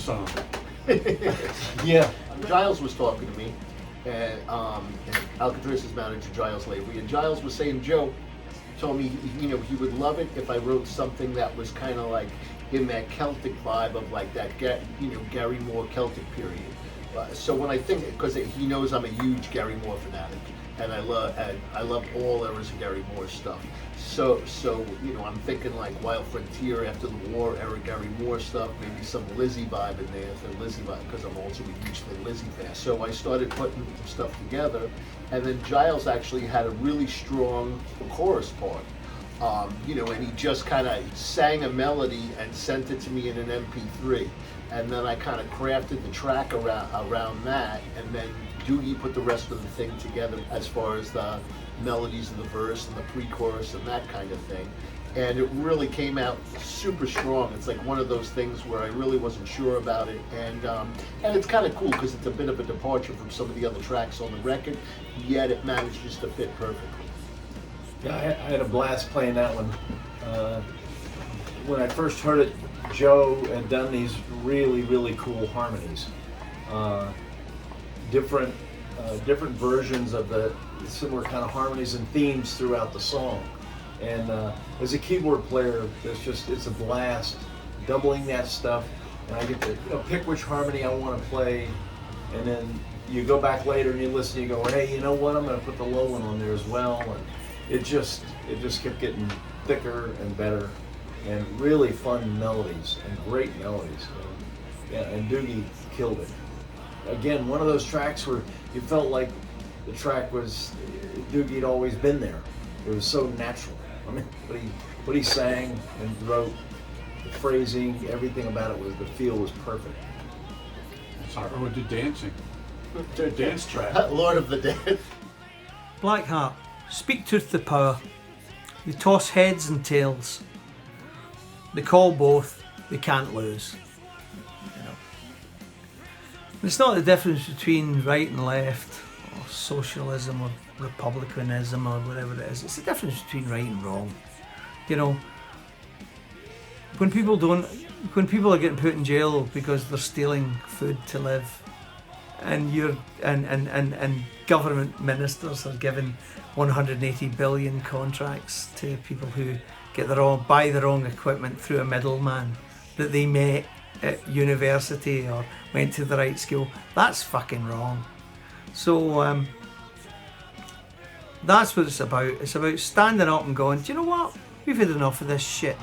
song. Yeah. Giles was talking to me, and Alcatrazz's manager, Giles Lavery, and Giles was saying, Joe told me, you know, he would love it if I wrote something that was kind of like in that Celtic vibe of like that, you know, Gary Moore Celtic period. So when I think, because he knows I'm a huge Gary Moore fanatic, and I love all eras of Gary Moore stuff. So you know, I'm thinking like Wild Frontier after the war era Gary Moore stuff, maybe some Lizzie vibe in there, because I'm also a huge Thin Lizzy fan. So I started putting stuff together, and then Giles actually had a really strong chorus part. You know, and he just kind of sang a melody and sent it to me in an MP3, and then I kind of crafted the track around that, and then Doogie put the rest of the thing together as far as the melodies of the verse and the pre-chorus and that kind of thing, and it really came out super strong. It's like one of those things where I really wasn't sure about it, and it's kind of cool because it's a bit of a departure from some of the other tracks on the record, yet it manages to fit perfectly. Yeah, I had a blast playing that one. When I first heard it, Joe had done these really, really cool harmonies. Different versions of the similar kind of harmonies and themes throughout the song. And as a keyboard player, it's a blast doubling that stuff. And I get to pick which harmony I want to play, and then you go back later and you listen, and you go, hey, you know what? I'm going to put the low one on there as well. And it just kept getting thicker and better, and really fun melodies and great melodies. Yeah, and Doogie killed it. Again, one of those tracks where you felt like the track was Doogie'd always been there. It was so natural. I mean, what he sang and wrote, the phrasing, everything about it the feel was perfect. It's our ode to dancing. The dance track. Lord of the Dance. Blackheart. Speak truth to power. They toss heads and tails. They call both. They can't lose. You know. It's not the difference between right and left, or socialism or republicanism or whatever it is. It's the difference between right and wrong. You know, when people are getting put in jail because they're stealing food to live, and government ministers are given 180 billion contracts to people who buy the wrong equipment through a middleman that they met at university or went to the right school. That's fucking wrong. So that's what it's about. It's about standing up and going, do you know what? We've had enough of this shit.